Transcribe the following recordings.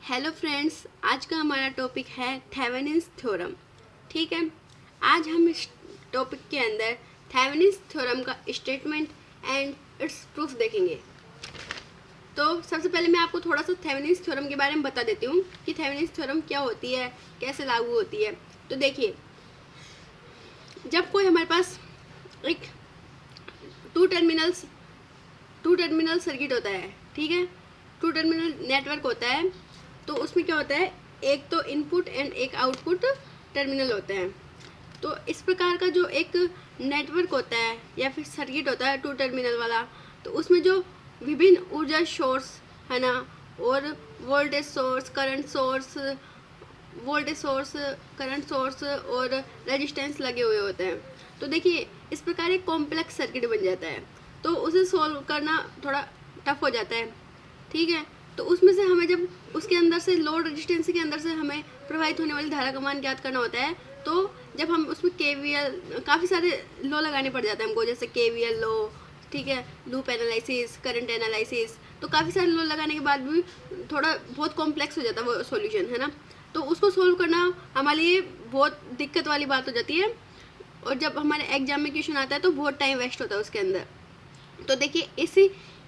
Hello friends, आज का हमारा टॉपिक है थेवेनिन्स थ्योरम। ठीक है, आज हम इस टॉपिक के अंदर थेवेनिन्स थ्योरम का स्टेटमेंट एंड इट्स प्रूफ देखेंगे। तो सबसे पहले मैं आपको थोड़ा सा थेवेनिन्स थ्योरम के बारे में बता देती हूँ कि थेवेनिन्स थ्योरम क्या होती है, कैसे लागू होती है। तो देखिए, जब कोई हमारे पास एक टू टर्मिनल सर्किट होता है, ठीक है, टू टर्मिनल नेटवर्क होता है, तो उसमें क्या होता है, एक तो इनपुट एंड एक आउटपुट टर्मिनल होते हैं। तो इस प्रकार का जो एक नेटवर्क होता है या फिर सर्किट होता है टू टर्मिनल वाला, तो उसमें जो विभिन्न ऊर्जा सोर्स है ना, और वोल्टेज सोर्स, करंट सोर्स और रेजिस्टेंस लगे हुए होते हैं। तो देखिए, इस प्रकार एक कॉम्प्लेक्स सर्किट बन जाता है, तो उसे सॉल्व करना थोड़ा टफ हो जाता है। ठीक है, तो उसमें से हमें जब उसके अंदर से लोड रेजिस्टेंस के अंदर से हमें प्रवाहित होने वाली धारा का मान ज्ञात करना होता है, तो जब हम उसमें KVL काफ़ी सारे लॉ लगाने पड़ जाते हैं हमको, जैसे KVL लॉ, ठीक है, लूप एनालिसिस, करंट एनालिसिस, तो काफ़ी सारे लॉ लगाने के बाद भी थोड़ा बहुत कॉम्प्लेक्स हो जाता है वो सॉल्यूशन, है ना। तो उसको सोल्व करना हमारे लिए बहुत दिक्कत वाली बात हो जाती है, और जब हमारे एग्जाम में क्वेश्चन आता है तो बहुत टाइम वेस्ट होता है उसके अंदर। तो देखिए,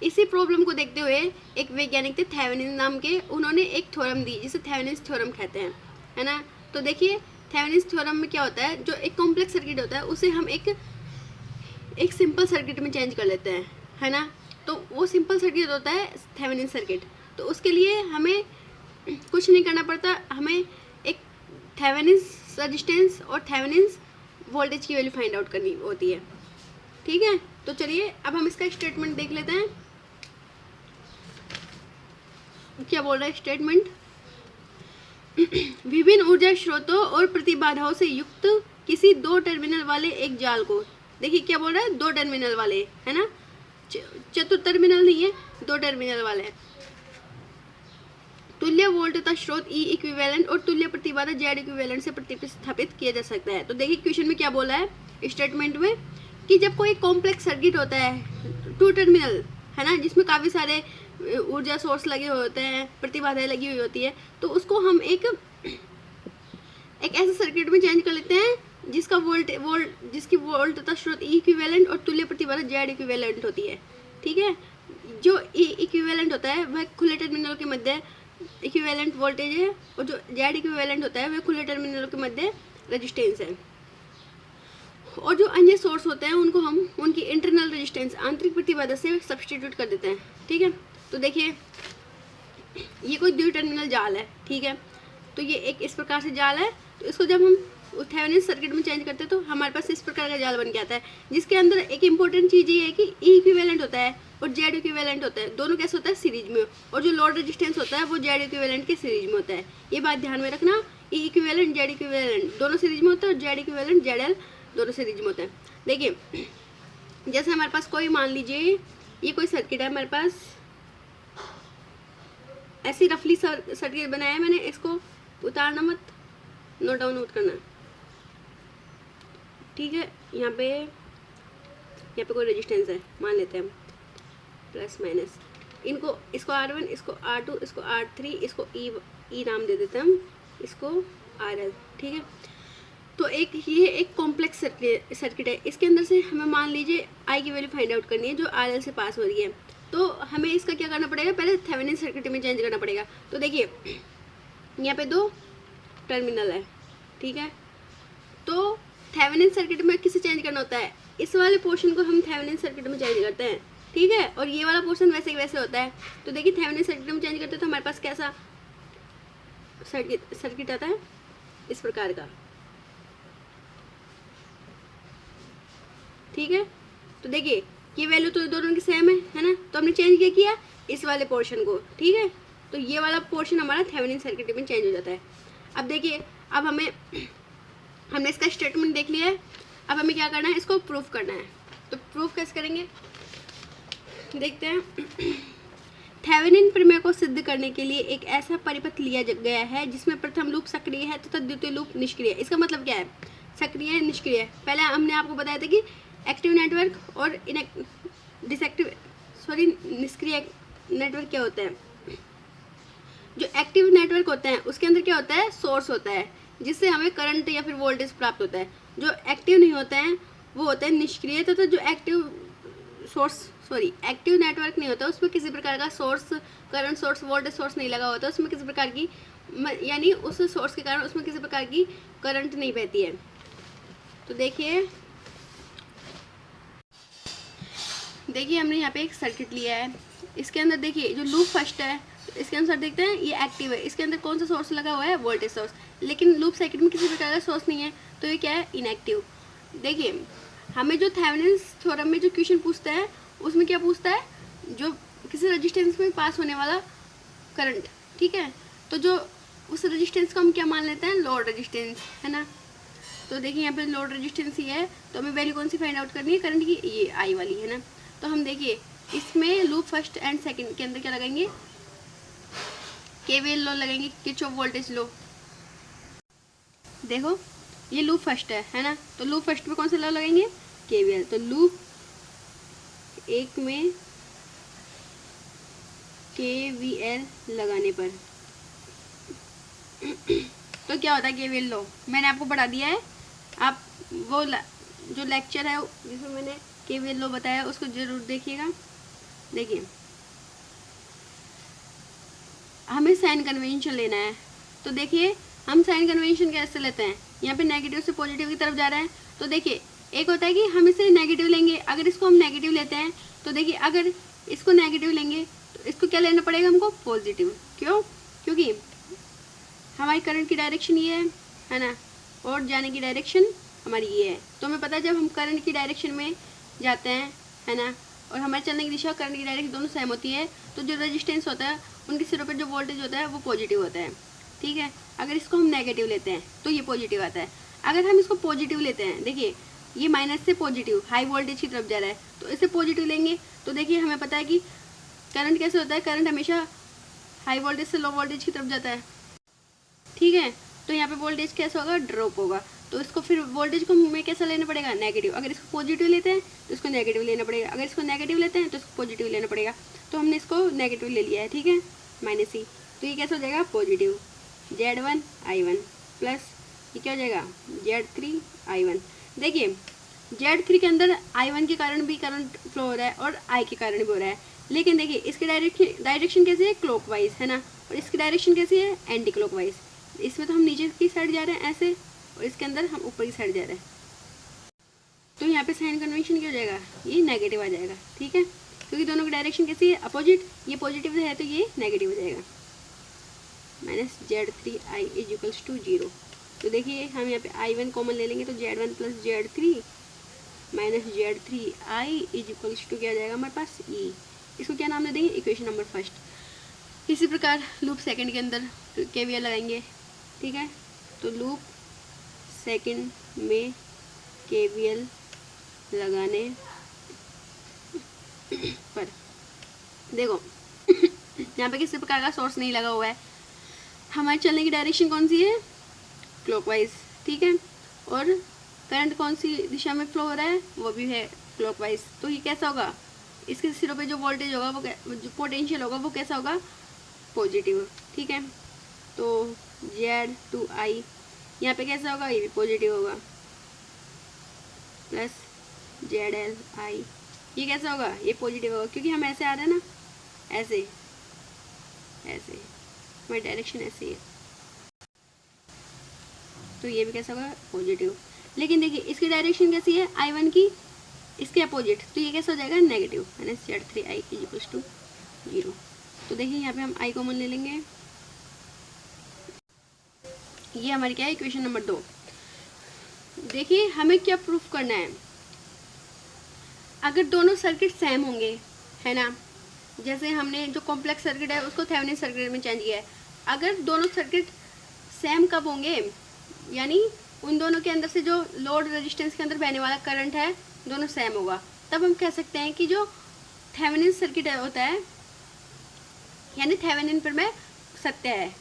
इसी प्रॉब्लम को देखते हुए एक वैज्ञानिक थे थेवेनिन नाम के, उन्होंने एक थ्योरम दी जिसे थेवेनिन्स थ्योरम कहते हैं, है ना। तो देखिए, थेवेनिन्स थ्योरम में क्या होता है, जो एक कॉम्प्लेक्स सर्किट होता है उसे हम एक सिंपल सर्किट में चेंज कर लेते हैं, है ना। तो वो सिंपल सर्किट होता है थेवेनिन सर्किट। तो उसके लिए हमें कुछ नहीं करना पड़ता, हमें एक थेवेनिन्स रेजिस्टेंस और थेवेनिन्स वोल्टेज की वैल्यू फाइंड आउट करनी होती है। ठीक है, तो चलिए अब हम इसका स्टेटमेंट देख लेते हैं। क्या बोल रहा है स्टेटमेंट, विभिन्न ऊर्जा स्रोतों और प्रतिबाधाओं से युक्त किसी दो टर्मिनल वाले एक जाल को, देखिए क्या बोल रहा है, दो टर्मिनल वाले, है ना, चतुर्थ टर्मिनल नहीं है, दो टर्मिनल वाले, तुल्य वोल्टता स्रोत E इक्विवेलेंट और तुल्य प्रतिबाधा Z इक्विवेलेंट से प्रतिस्थापित किया जा सकता है। तो देखिए क्वेश्चन में क्या बोला है स्टेटमेंट में, कि जब कोई कॉम्प्लेक्स सर्किट होता है टू टर्मिनल, है ना, जिसमें काफ़ी सारे ऊर्जा सोर्स लगे हुए होते हैं, प्रतिबाधाएं लगी हुई होती है, तो उसको हम एक ऐसे सर्किट में चेंज कर लेते हैं जिसका जिसकी वोल्ट तथा स्रोत E इक्विवेलेंट और तुल्य प्रतिबाधा Z इक्विवेलेंट होती है। ठीक है, जो E इक्विवेलेंट होता है वह खुले टर्मिनल के मध्य इक्विवेलेंट वोल्टेज है, और जो Z इक्विवेलेंट होता है वह खुले टर्मिनल के मध्य रेजिस्टेंस है, और जो अन्य सोर्स होते हैं उनको हम उनकी इंटरनल रेजिस्टेंस, आंतरिक प्रतिबाधा से सब्सटीट्यूट कर देते हैं। ठीक है, तो देखिए ये कोई द्वि टर्मिनल जाल है, ठीक है, तो ये एक इस प्रकार से जाल है। तो इसको जब हम थेवेनिन सर्किट में चेंज करते हैं तो हमारे पास इस प्रकार का जाल बन के आता है, जिसके अंदर एक इंपॉर्टेंट चीज़ ये है कि E इक्विवेलेंट होता है और Z इक्विवेलेंट होता है, दोनों कैसे होता है, सीरीज में, और जो लोड रेजिस्टेंस होता है वो Z इक्विवेलेंट के सीरीज में होता है। ये बात ध्यान में रखना, E इक्विवेलेंट Z इक्विवेलेंट दोनों सीरीज में होता है, और Z इक्विवेलेंट ZL दोनों सीरीज में होता है। देखिए, जैसे हमारे पास कोई, मान लीजिए ये कोई सर्किट है हमारे पास, ऐसी रफली सर्किट बनाया है मैंने, इसको उतारना मत, नोट डाउन नोट करना, ठीक है। यहाँ पे कोई रेजिस्टेंस है, मान लेते हैं हम प्लस माइनस, इसको R1, इसको R2, इसको R3, इसको E नाम दे देते हैं हम, इसको RL, ठीक है। तो ये एक कॉम्प्लेक्स सर्किट है, इसके अंदर से हमें मान लीजिए I की वैल्यू फाइंड आउट करनी है जो RL से पास हो रही है। तो हमें इसका क्या करना पड़ेगा, पहले थेवेनिन सर्किट में चेंज करना पड़ेगा। तो देखिए यहाँ पे दो टर्मिनल है, ठीक है, तो थेवेनिन सर्किट में किसे चेंज करना होता है, इस वाले पोर्शन को हम थेवेनिन सर्किट में चेंज करते हैं, ठीक है, और ये वाला पोर्शन वैसे वैसे होता है। तो देखिए थेवेनिन सर्किट में चेंज करते हैं तो हमारे पास कैसा सर्किट आता है, इस प्रकार का, ठीक है। तो देखिए ये वैल्यू तो दोनों की सेम है ना, तो हमने चेंज क्या किया, इस वाले पोर्शन को, ठीक है, तो ये वाला पोर्शन हमारा थेवेनिन सर्किट में चेंज हो जाता है। अब देखिए, अब हमने इसका स्टेटमेंट देख लिया है, अब हमें क्या करना है, इसको प्रूफ करना है। तो प्रूफ कैसे करेंगे, देखते हैं। थेवेनिन प्रमेय को सिद्ध करने के लिए एक ऐसा परिपथ लिया गया है जिसमें प्रथम लूप सक्रिय है तथा द्वितीय लूप निष्क्रिय है। इसका मतलब क्या है, सक्रिय निष्क्रिय। पहले हमने आपको बताया था कि एक्टिव नेटवर्क और निष्क्रिय नेटवर्क क्या होता है। जो एक्टिव नेटवर्क नेटवर्क होते हैं उसके अंदर क्या होता है, सोर्स होता है जिससे हमें करंट या फिर वोल्टेज प्राप्त होता है। जो एक्टिव नहीं होते हैं वो होते हैं निष्क्रिय, तथा जो एक्टिव नेटवर्क नहीं होता उसमें किसी प्रकार का source, current source, voltage source नहीं लगा होता, उसमें किसी प्रकार की यानी उस सोर्स के कारण उसमें किसी प्रकार की करंट नहीं बहती है। तो देखिए हमने यहाँ पे एक सर्किट लिया है, इसके अंदर देखिए जो लूप फर्स्ट है इसके अनुसार देखते हैं ये एक्टिव है, इसके अंदर कौन सा सोर्स लगा हुआ है, वोल्टेज सोर्स, लेकिन लूप सर्किट में किसी प्रकार का सोर्स नहीं है तो ये क्या है, इनएक्टिव। देखिए हमें जो थेवेनिन्स थ्योरम में जो क्वेश्चन पूछता है उसमें क्या पूछता है, जो किसी रेजिस्टेंस में पास होने वाला करंट, ठीक है, तो जो उस रेजिस्टेंस को हम क्या मान लेते हैं, लोड रेजिस्टेंस, है ना। तो देखिए यहाँ पे लोड रेजिस्टेंस ही है तो हमें वैल्यू कौन सी फाइंड आउट करनी है करंट की, ये आई वाली, है ना। तो हम देखिए इसमें लूप फर्स्ट एंड सेकंड के अंदर क्या लगाएंगे, केवीएल लॉ लगाएंगे, किरचॉफ वोल्टेज लॉ। देखो ये लूप फर्स्ट है ना, तो लूप फर्स्ट में कौन सा लॉ लगाएंगे, केवीएल। तो लूप एक में केवीएल लगाने पर तो क्या होता है केवीएल लॉ, मैंने आपको पढ़ा दिया है, आप वो जो लेक्चर है जिसमें मैंने केवीएल लॉ बताया उसको जरूर देखिएगा। देखिए हमें साइन कन्वेंशन लेना है, तो देखिए हम साइन कन्वेंशन कैसे लेते हैं, यहाँ पे नेगेटिव से पॉजिटिव की तरफ जा रहा है, तो देखिए एक होता है कि हम इसे नेगेटिव लेंगे, अगर इसको हम नेगेटिव लेते हैं तो देखिए अगर इसको नेगेटिव लेंगे तो इसको क्या लेना पड़ेगा हमको, पॉजिटिव। क्यों, क्योंकि हमारी करंट की डायरेक्शन ये है ना, और जाने की डायरेक्शन हमारी ये है, तो हमें पता है जब हम करंट की डायरेक्शन में जाते हैं, है ना, और हमारे चलने की दिशा करंट की डायरेक्शन दोनों सेम होती है, तो जो रेजिस्टेंस होता है उनके सिरों पर जो वोल्टेज होता है वो पॉजिटिव होता है, ठीक है। अगर इसको हम नेगेटिव लेते हैं तो ये पॉजिटिव आता है, अगर हम इसको पॉजिटिव लेते हैं, देखिए ये माइनस से पॉजिटिव हाई वोल्टेज की तरफ जा रहा है, तो इसे पॉजिटिव लेंगे तो देखिए हमें पता है कि करंट कैसे होता है, करंट हमेशा हाई वोल्टेज से लो वोल्टेज की तरफ जाता है, ठीक है। तो यहाँ पे वोल्टेज कैसा होगा, ड्रॉप होगा, तो इसको फिर वोल्टेज को हमें कैसा लेना पड़ेगा, नेगेटिव। अगर इसको पॉजिटिव लेते हैं तो इसको नेगेटिव लेना पड़ेगा, अगर इसको नेगेटिव लेते हैं तो इसको पॉजिटिव लेना पड़ेगा, तो हमने इसको नेगेटिव ले लिया है, ठीक है, माइनस ही, तो ये कैसा हो जाएगा, पॉजिटिव Z1 I1 प्लस ये क्या हो जाएगा, Z3 I1। देखिए Z3 के अंदर I1 के कारण भी करंट फ्लो हो रहा है और I के कारण भी हो रहा है, लेकिन देखिए इसकी डायरेक्शन कैसी है, क्लॉकवाइज, है ना, और इसकी डायरेक्शन कैसी है, एंटी क्लॉकवाइज। इसमें तो हम नीचे की साइड जा रहे हैं ऐसे, और इसके अंदर हम ऊपर की साइड जा रहे हैं, तो यहाँ पे साइन कन्वेंशन क्या हो जाएगा, ये नेगेटिव आ जाएगा, ठीक है, क्योंकि दोनों की डायरेक्शन कैसी है, अपोजिट, ये पॉजिटिव है तो ये नेगेटिव हो जाएगा, minus Z3I is equals to 0। तो देखिए हम यहाँ पे I1 कॉमन ले लेंगे तो Z1 plus Z3 minus Z3I is equals to क्या आ जाएगा हमारे पास, E। इसको क्या नाम दे देंगे, इक्वेशन नंबर फर्स्ट। इसी प्रकार लूप सेकंड के अंदर KVL लगाएंगे, ठीक है, तो लूप सेकंड में KVL लगाने पर देखो यहाँ पे किसी प्रकार का सोर्स नहीं लगा हुआ है, हमारे चलने की डायरेक्शन कौन सी है, क्लॉकवाइज, ठीक है, और करंट कौन सी दिशा में फ्लो हो रहा है, वो भी है क्लॉकवाइज, तो ये कैसा होगा, इसके सिरों पे जो वोल्टेज होगा वो जो पोटेंशियल होगा वो कैसा होगा, पॉजिटिव, ठीक है। तो Z2I यहाँ पे कैसा होगा, ये भी पॉजिटिव होगा, प्लस ZLI ये कैसा होगा, ये पॉजिटिव होगा, क्योंकि हम ऐसे आ रहे हैं ना, ऐसे ऐसे हमारी डायरेक्शन ऐसी है, तो ये भी कैसा होगा, पॉजिटिव। लेकिन देखिए इसकी डायरेक्शन कैसी है, I1 की, इसके अपोजिट, तो ये कैसा हो जाएगा, negative, minus Z3I is equals to 0। तो देखिए यहाँ पे हम I कॉमन ले लेंगे, ये हमारी क्या है, इक्वेशन नंबर 2। देखिए हमें क्या प्रूफ करना है, अगर दोनों सर्किट सेम होंगे, है ना, जैसे हमने जो कॉम्प्लेक्स सर्किट है उसको थेवेनिन सर्किट में चेंज किया है, अगर दोनों सर्किट सेम कब होंगे, यानी उन दोनों के अंदर से जो लोड रेजिस्टेंस के अंदर बहने वाला करंट है दोनों सेम होगा, तब हम कह सकते हैं कि जो थेवेनिन सर्किट होता है यानी थेवेनिन प्रमेय सत्य है।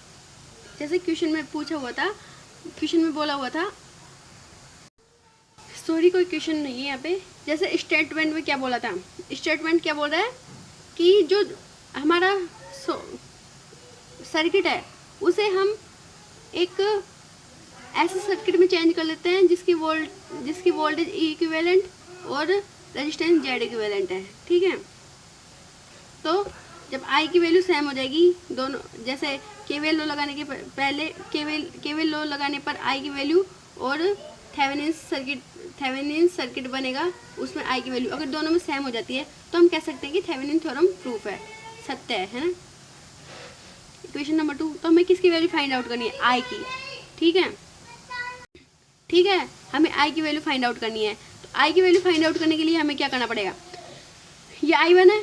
जैसे क्वेश्चन में पूछा हुआ था, क्वेश्चन में बोला हुआ था, सॉरी कोई क्वेश्चन नहीं है यहाँ पे, जैसे स्टेटमेंट में क्या बोला था, स्टेटमेंट क्या बोल रहा है कि जो हमारा सर्किट है उसे हम एक ऐसे सर्किट में चेंज कर लेते हैं जिसकी वोल्टेज ई इक्विवेलेंट और रेजिस्टेंस जेड इक्विवेलेंट है। ठीक है, तो जब आई की वैल्यू सेम हो जाएगी दोनों, जैसे केवीएल लो लगाने के पहले केवीएल लो लगाने पर आई की वैल्यू और थेवेनिन सर्किट बनेगा, उसमें आई की वैल्यू अगर दोनों में सेम हो जाती है तो हम कह सकते हैं कि थेवेनिन थ्योरम प्रूफ है, सत्य है ना। इक्वेशन नंबर 2, तो हमें किसकी वैल्यू फाइंड आउट करनी है, आई की। ठीक है, हमें आई की वैल्यू फाइंड आउट करनी है। तो आई की वैल्यू फाइंड आउट करने के लिए हमें क्या करना पड़ेगा, ये I1 है,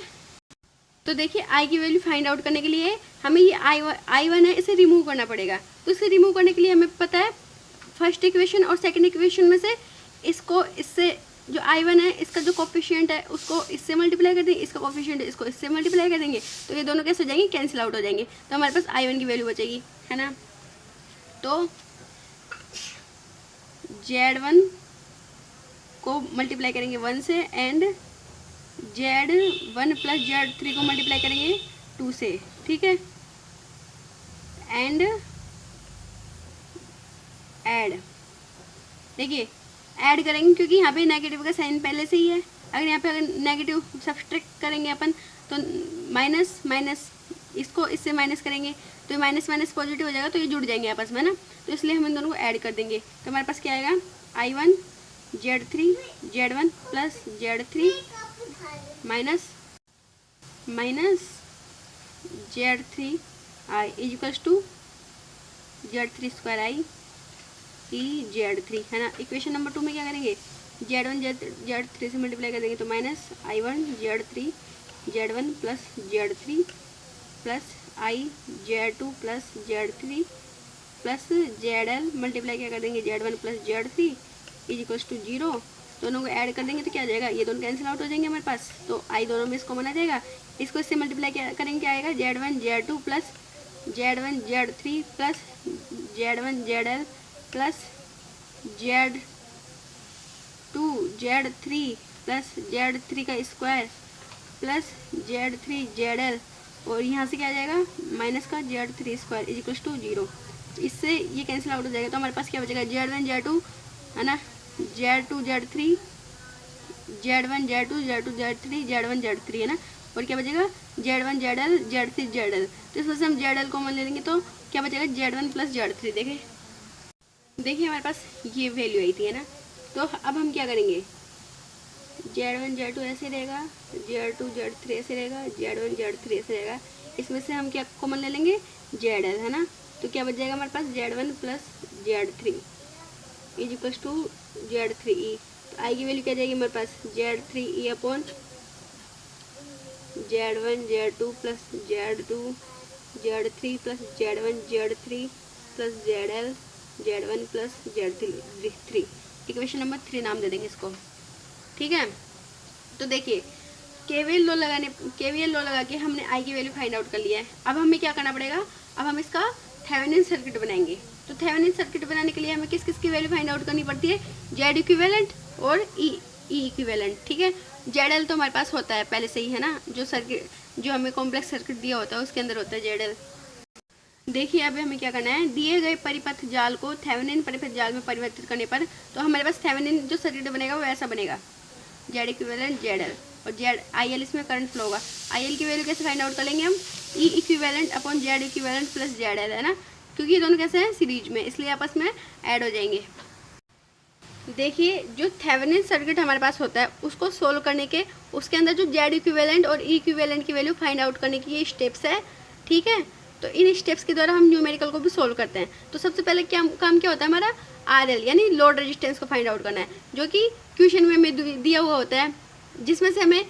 तो देखिए आई की वैल्यू फाइंड आउट करने के लिए हमें ये I1 है, इसे रिमूव करना पड़ेगा। तो इसे रिमूव करने के लिए हमें पता है फर्स्ट इक्वेशन और सेकंड इक्वेशन में से इसको इससे जो I1 है इसका जो कोफिशिएंट है उसको इससे मल्टीप्लाई कर देंगे, इसका कोफिशिएंट इसको इससे मल्टीप्लाई कर देंगे, तो ये दोनों कैसे हो जाएंगे, कैंसिल आउट हो जाएंगे। तो हमारे पास I1 की वैल्यू बचेगी, है ना। तो Z1 को मल्टीप्लाई करेंगे 1 से एंड Z1 प्लस Z3 को मल्टीप्लाई करेंगे 2 से। ठीक है, एंड ऐड, देखिए ऐड करेंगे क्योंकि यहाँ पे नेगेटिव का साइन पहले से ही है। अगर यहाँ पे अगर नेगेटिव सब्सट्रैक्ट करेंगे अपन तो माइनस माइनस इसको इससे माइनस करेंगे तो ये माइनस माइनस पॉजिटिव हो जाएगा, तो ये जुड़ जाएंगे आपस में ना। तो इसलिए हम इन दोनों को ऐड कर देंगे, तो हमारे पास क्या आएगा, I1 Z3 Z1 plus Z3 minus Z3 I is equals to Z3 square I E Z3, है ना। इक्वेशन नंबर 2 में क्या करेंगे, Z1 Z3 से मल्टीप्लाई कर देंगे तो minus I1 Z3 Z1 plus Z3 plus I Z2 plus Z3 plus ZL multiply क्या कर देंगे Z1 plus Z3 is equals to 0। दोनों को ऐड कर देंगे तो क्या आ जाएगा, ये दोनों कैंसिल आउट हो जाएंगे हमारे पास, तो I दोनों में इसको बना जाएगा। इसको इससे मल्टीप्लाई क्या करेंगे, क्या आएगा, Z1 Z2 plus Z1 Z3 plus Z1 ZL plus Z2 Z3 plus Z3 का स्क्वायर प्लस Z3 ZL और यहाँ से क्या आ जाएगा माइनस का Z3 square is equals to 0। इससे ये कैंसिल आउट हो जाएगा, तो हमारे पास क्या बचेगा, Z1 Z2 है ना, Z2 Z3 Z1 Z2 Z2 Z3 Z1 Z3 है ना, और क्या बचेगा Z1 ZL Z3 ZL। तो इस वजह से हम ZL कॉमन ले लेंगे तो क्या बचेगा Z1 प्लस Z3। देखिए हमारे पास ये वैल्यू आई थी, है ना। तो अब हम क्या करेंगे, Z1 Z2 ऐसे रहेगा, Z2 Z3 ऐसे रहेगा, Z1 Z3 ऐसे रहेगा, इसमें से हम क्या कॉमन ले लेंगे, ZL, है ना। तो क्या बच जाएगा हमारे पास Z1 plus Z3 is equals to Z3E। तो आई की वैल्यू क्या जाएगी हमारे पास, Z3E upon Z1 Z2 plus Z2 Z3 plus Z1 Z3 plus ZL Z1 plus Z3। Equation number 3 नाम दे देंगे इसको। ठीक है, तो देखिए केवीएल लो लगा के हमने आई की वैल्यू फाइंड आउट कर लिया है। अब हमें क्या करना पड़ेगा, अब हम इसका थेवेनिन सर्किट बनाएंगे। तो थेवेनिन सर्किट बनाने के लिए हमें किस किस की वैल्यू फाइंड आउट करनी पड़ती है, जेड इक्विवेलेंट और ई इक्विवेलेंट। ठीक है, जेड तो हमारे पास होता है पहले से ही, है ना, जो हमें कॉम्प्लेक्स सर्किट दिया होता है उसके अंदर होता है जेड। देखिए अब हमें क्या करना है, दिए गए परिपथ जाल को थेवेनिन परिपथ जाल में परिवर्तित करने पर तो हमारे पास थेवेनिन जो सर्किट बनेगा वो ऐसा बनेगा, जेड इक्विवेलेंट जेड और जेड आई एल, इसमें करंट फ्लो होगा। आई एल की वैल्यू कैसे फाइंड आउट कर लेंगे हम, E equivalent upon Z equivalent plus Z L, है ना, क्योंकि ये दोनों कैसे हैं सीरीज में, इसलिए आपस में ऐड हो जाएंगे। देखिए जो थेवेनिन सर्किट हमारे पास होता है उसको सोल्व करने के उसके अंदर जो जेड इक्विवेलेंट और ई इक्विवेलेंट की वैल्यू फाइंड आउट करने की ये स्टेप्स है। ठीक है, तो इन स्टेप्स के द्वारा हम न्यूमेरिकल को भी सोल्व करते हैं। तो सबसे पहले काम क्या होता है हमारा, आर एल यानी लोड रेजिस्टेंस को फाइंड आउट करना है, जो कि क्वेश्चन में हमें दिया हुआ होता है, जिसमें से हमें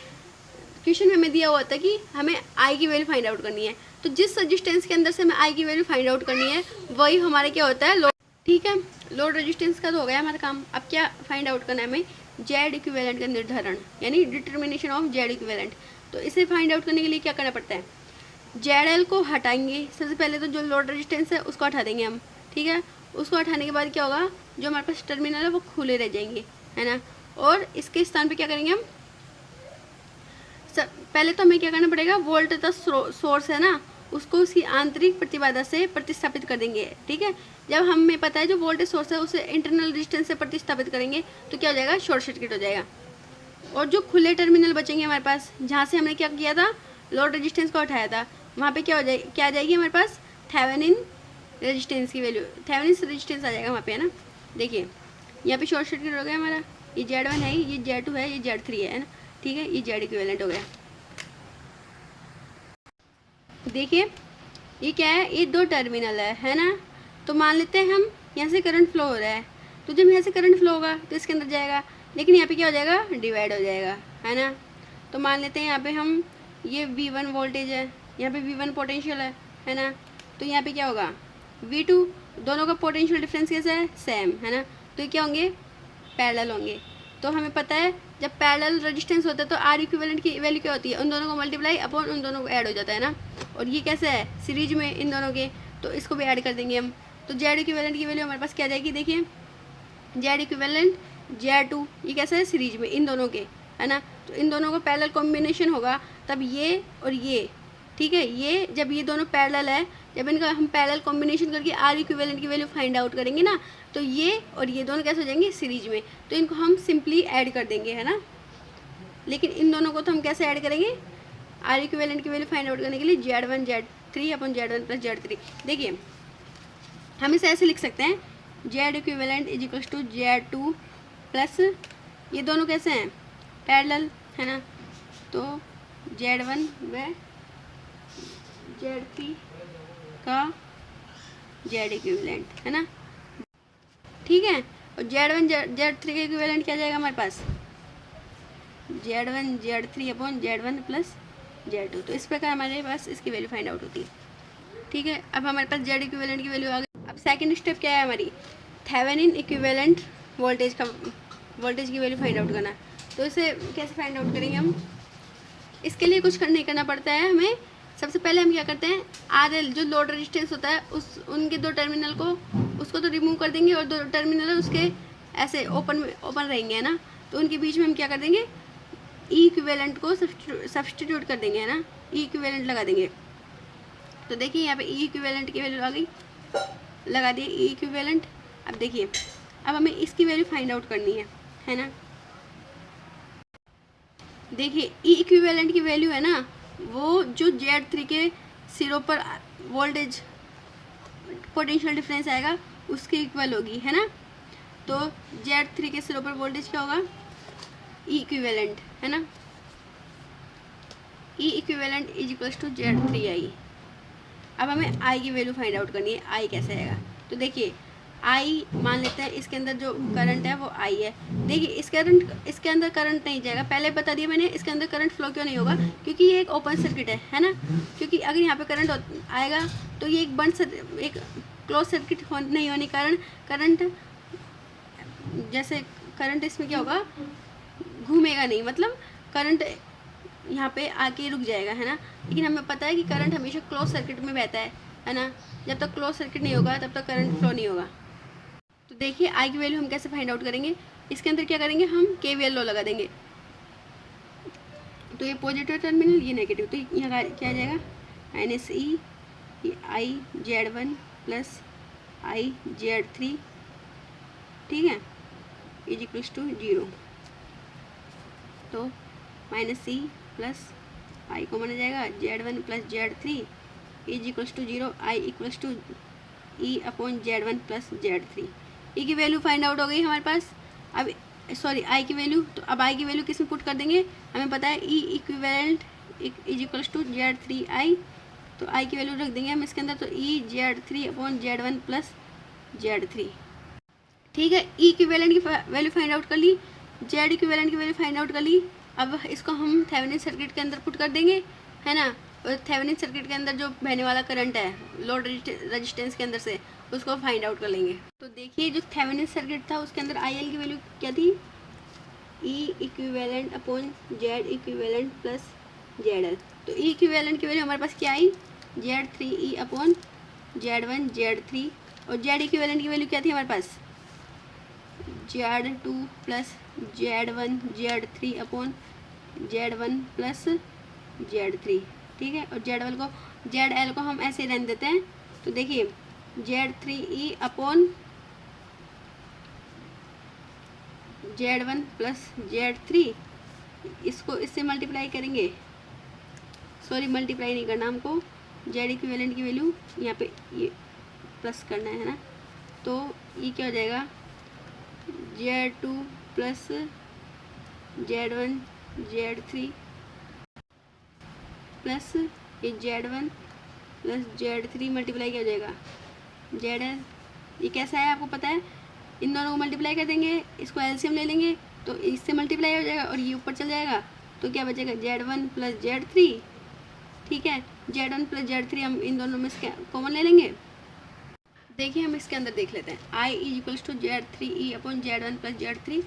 क्वेश्चन में हमें दिया हुआ होता है कि हमें आई की वैल्यू फाइंड आउट करनी है। तो जिस रेजिस्टेंस के अंदर से हमें आई की वैल्यू फाइंड आउट करनी है वही हमारे क्या होता है, लोड। ठीक है, लोड रेजिस्टेंस का तो हो गया हमारा काम। अब क्या फाइंड आउट करना है हमें, जेड इक्विवेलेंट का निर्धारण यानी डिटर्मिनेशन ऑफ जेड इक्विवेलेंट। तो इसे फाइंड आउट करने के लिए क्या करना पड़ता है, जेड एल को हटाएंगे सबसे पहले, तो जो लोड रेजिस्टेंस है उसको हटा देंगे हम। ठीक है, उसको हटाने के बाद क्या होगा, जो हमारे पास टर्मिनल है वो खुले रह जाएंगे, है ना। और इसके स्थान पे क्या करेंगे हम, पहले तो हमें क्या करना पड़ेगा, वोल्ट तथा सोर्स है ना, उसको उसकी आंतरिक प्रतिबाधा से प्रतिस्थापित कर देंगे। ठीक है, जब हमें पता है जो वोल्टेज सोर्स है उसे इंटरनल रेजिस्टेंस से प्रतिस्थापित करेंगे तो क्या हो जाएगा, शॉर्ट सर्किट हो जाएगा। और जो खुले टर्मिनल बचेंगे हमारे पास, जहाँ से हमने क्या किया था, लोड रेजिस्टेंस को हटाया था, वहाँ पे क्या हो जाएगी, क्या आ जाएगी हमारे पास, थेवेनिन रेजिस्टेंस की वैल्यू, थेवेनिन रेजिस्टेंस आ जाएगा वहाँ पे, है ना। देखिए यहाँ पे शॉर्ट सर्किट हो गया हमारा, ये Z1 है, ये Z2 है, ये Z3 है ना। ठीक है, ये Z इक्विवेलेंट हो गया। देखिए ये क्या है, ये दो टर्मिनल है ना। तो मान लेते हैं हम यहाँ से करंट फ्लो हो रहा है, तो जब यहाँ से करंट फ्लो होगा तो इसके अंदर जाएगा, लेकिन यहाँ पे क्या हो जाएगा, डिवाइड हो जाएगा, है ना। तो मान लेते हैं यहाँ पे हम, ये V1 वोल्टेज है, यहाँ पे V1 पोटेंशियल है ना। तो यहाँ पे क्या होगा, V2, दोनों का पोटेंशियल डिफरेंस कैसा है, सेम, है ना। तो ये क्या होंगे, पैरेलल होंगे। तो हमें पता है जब पैरेलल रेजिस्टेंस होता है तो R इक्विवेलेंट की वैल्यू क्या होती है, उन दोनों को मल्टीप्लाई अपॉन उन दोनों को ऐड हो जाता है ना। और ये कैसे है, सीरीज में इन दोनों के, तो इसको भी ऐड कर देंगे हम। तो Z इक्विवेलेंट की वैल्यू हमारे पास क्या आ जाएगी, देखिए Z इक्विवेलेंट Z2, ये कैसा है, सीरीज में इन दोनों के, है ना। तो इन दोनों का पैरेलल कॉम्बिनेशन होगा तब ये और ये, ठीक है, ये जब ये दोनों पैरेलल है, जब इनका हम पैरेलल कॉम्बिनेशन करके R इक्विवेलेंट की वैल्यू फाइंड आउट करेंगे ना, तो ये और ये दोनों कैसे हो जाएंगे, सीरीज में। तो इनको हम सिंपली ऐड कर देंगे, है ना। लेकिन इन दोनों को तो हम कैसे ऐड करेंगे, R इक्विवेलेंट की वैल्यू फाइंड आउट करने के लिए Z1 Z3 अपन Z1 प्लस Z3। देखिए हम इसे ऐसे लिख सकते हैं, Z equivalent is equals to Z2 plus, ये दोनों कैसे हैं, पैरेलल, है ना। तो Z1 व Z3 का Z इक्विवेलेंट, है ना। ठीक है, और Z1 Z3 का इक्विवेलेंट क्या जाएगा हमारे पास, Z1 Z3 upon Z1 plus Z2। तो इस प्रकार हमारे पास इसकी वैल्यू फाइंड आउट होती है। ठीक है, अब हमारे पास Z इक्विवेलेंट की वैल्यू आ गई। अब सेकंड स्टेप क्या है हमारी, थेवेनिन इक्विवेलेंट वोल्टेज की वैल्यू फाइंड आउट करना। तो इसे कैसे फाइंड आउट करेंगे हम, इसके लिए कुछ नहीं करना पड़ता है हमें। सबसे पहले हम क्या करते हैं, RL जो लोड रेजिस्टेंस होता है उनके दो टर्मिनल को, उसको तो रिमूव कर देंगे, और दो टर्मिनल उसके ऐसे ओपन रहेंगे, है ना। तो उनके बीच में हम क्या कर देंगे, ई इक्विवेलेंट को सब्सटीट्यूट कर देंगे, है ना, ई इक्विवेलेंट लगा देंगे। तो देखिए यहाँ पे ई इक्विवेलेंट की वैल्यू आ गई, लगा दिए ई इक्विवेलेंट। अब देखिए अब हमें इसकी वैल्यू फाइंड आउट करनी है ना। देखिए ई इक्विवेलेंट की वैल्यू है ना, वो जो Z3 के सिरों पर वोल्टेज पोटेंशियल डिफरेंस आएगा उसके इक्वल होगी, है ना। तो Z3 के सिरों पर वोल्टेज क्या होगा, ई इक्विवेलेंट, है ना। E equivalent is equals to Z3I। अब हमें I की वैल्यू फाइंड आउट करनी है, I कैसे आएगा। तो देखिए I मान लेते हैं इसके अंदर जो करंट है वो I है। देखिए इसके अंदर करंट नहीं जाएगा, पहले बता दिया मैंने, इसके अंदर करंट फ्लो क्यों नहीं होगा, क्योंकि ये एक ओपन सर्किट है ना। क्योंकि अगर यहाँ पे करंट आएगा तो ये एक क्लोज सर्किट नहीं होने के कारण करंट इसमें क्या होगा, घूमेगा नहीं, मतलब करंट यहाँ पे आके रुक जाएगा, है ना। लेकिन हमें पता है कि करंट हमेशा क्लोज सर्किट में बहता है ना। जब तक क्लोज सर्किट नहीं होगा तब तक करंट फ्लो नहीं होगा। तो देखिए आई की वैल्यू हम कैसे फाइंड आउट करेंगे, इसके अंदर क्या करेंगे, हम KVL लॉ लगा देंगे। तो ये पॉजिटिव टर्मिनल, ये नेगेटिव, तो यहाँ क्या आ जाएगा, -E I Z1 plus I Z3, ठीक है, इज इक्वल्स टू 0। तो -E प्लस I को माना जाएगा, Z1 plus Z3 is equals to 0, I equals to E upon Z1 plus Z3। E की वैल्यू फाइंड आउट हो गई हमारे पास। अब सॉरी I की वैल्यू, तो अब I की वैल्यू किस में पुट कर देंगे, हमें पता है E equivalent is equals to Z3I। तो I की वैल्यू रख देंगे हम इसके अंदर, तो E Z3 upon Z1 plus Z3। ठीक है, E इक्विवेलेंट की वैल्यू फाइंड आउट कर ली, Z इक्विवेलेंट की वैल्यू फाइंड आउट कर ली। अब इसको हम थेवेनिन सर्किट के अंदर पुट कर देंगे, है ना। और थेवेनिन सर्किट के अंदर जो बहने वाला करंट है लोड रेजिस्टेंस के अंदर से, उसको फाइंड आउट कर लेंगे। तो देखिए जो थेवेनिन सर्किट था उसके अंदर IL की वैल्यू क्या थी, E equivalent upon Z equivalent plus ZL। तो E इक्विवेलेंट की वैल्यू हमारे पास क्या आई, Z3E अपॉन Z1 Z3, और Z इक्विवेलेंट की वैल्यू क्या थी हमारे पास, Z2 plus Z1 Z3 upon Z1 plus Z3, ठीक है। और Z1 को जेड एल को हम ऐसे रहने देते हैं। तो देखिए Z3E upon Z1 plus Z3, इसको इससे मल्टीप्लाई करेंगे, सॉरी मल्टीप्लाई नहीं करना हमको, जेड इक्विवेलेंट की वैल्यू यहाँ पे ये प्लस करना है ना। तो ये क्या हो जाएगा Z2 plus Z1 Z3 plus ये Z1 प्लस Z3 मल्टीप्लाई क्या हो जाएगा ZL। ये कैसा है आपको पता है, इन दोनों को मल्टीप्लाई कर देंगे, इसको एलसीएम ले लेंगे तो इससे मल्टीप्लाई हो जाएगा और ये ऊपर चल जाएगा। तो क्या बचेगा Z1 प्लस Z3, ठीक है। Z1 प्लस Z3 हम इन दोनों में से कॉमन ले लेंगे। देखिए हम इसके अंदर देख लेते हैं, I is equals to Z3E upon Z1 plus Z3,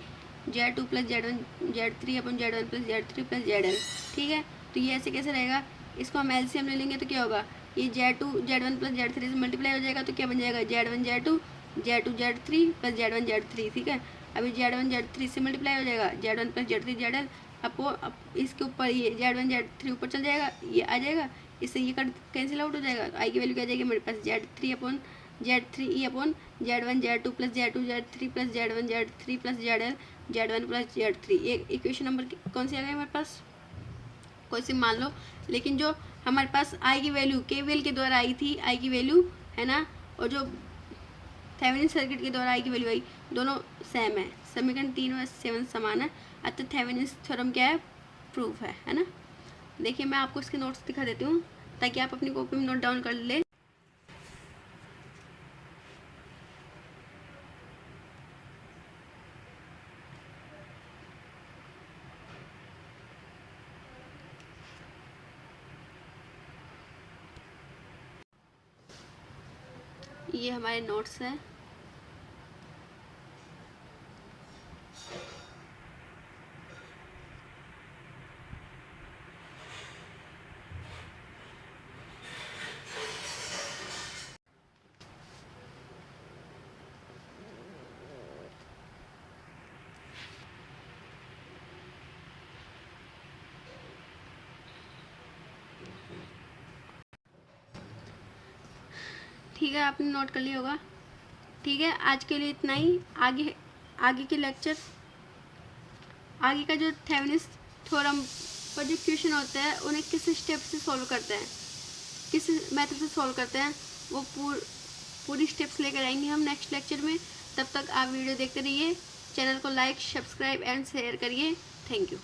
Z2 plus Z1 Z3 upon Z1 plus Z3 plus ZL, ठीक है। तो ये ऐसे कैसे रहेगा, इसको हम एलसीएम ले लेंगे तो क्या होगा, ये Z1 प्लस Z3 से मल्टीप्लाई हो जाएगा तो क्या बन जाएगा Z1 Z2 Z2 Z3 plus Z1 Z3, ठीक है। अभी Z1 Z3 से मल्टीप्लाई हो जाएगा Z1 प्लस Z3 ZL, अब इसके ऊपर ये Z1 Z3 ऊपर चल जाएगा, ये आ जाएगा, इससे ये कैंसिल आउट हो जाएगा। तो आई की वैल्यू क्या आ जाएगी मेरे पास Z3 upon Z3E upon Z1 Z2 plus Z2 Z3 plus Z1 Z3 plus ZL Z1 plus Z3। ये इक्वेशन नंबर कौन सी आ गई हमारे पास, कोई सी मान लो, लेकिन जो हमारे पास आई की वैल्यू केवीएल के द्वारा आई थी, आई की वैल्यू है ना, और जो थेवेनिन सर्किट के द्वारा आई की वैल्यू आई, दोनों सेम है, समीकरण 3 और 7 समान है, अतः थेवेनिन थ्योरम क्या है, प्रूफ है ना। देखिए मैं आपको इसके नोट्स दिखा देती हूँ ताकि आप अपनी कॉपी में नोट डाउन कर ले। ये हमारे नोट्स हैं। ठीक है, आपने नोट कर लिया होगा। ठीक है, आज के लिए इतना ही। आगे के लेक्चर, आगे का जो थेवेनिन थ्योरम पर जो क्वेश्चन होते हैं उन्हें किस स्टेप से सॉल्व करते हैं, किस मेथड से सॉल्व करते हैं, वो पूरी स्टेप्स लेकर आएंगे हम नेक्स्ट लेक्चर में। तब तक आप वीडियो देखते रहिए, चैनल को लाइक सब्सक्राइब एंड शेयर करिए। Thank you.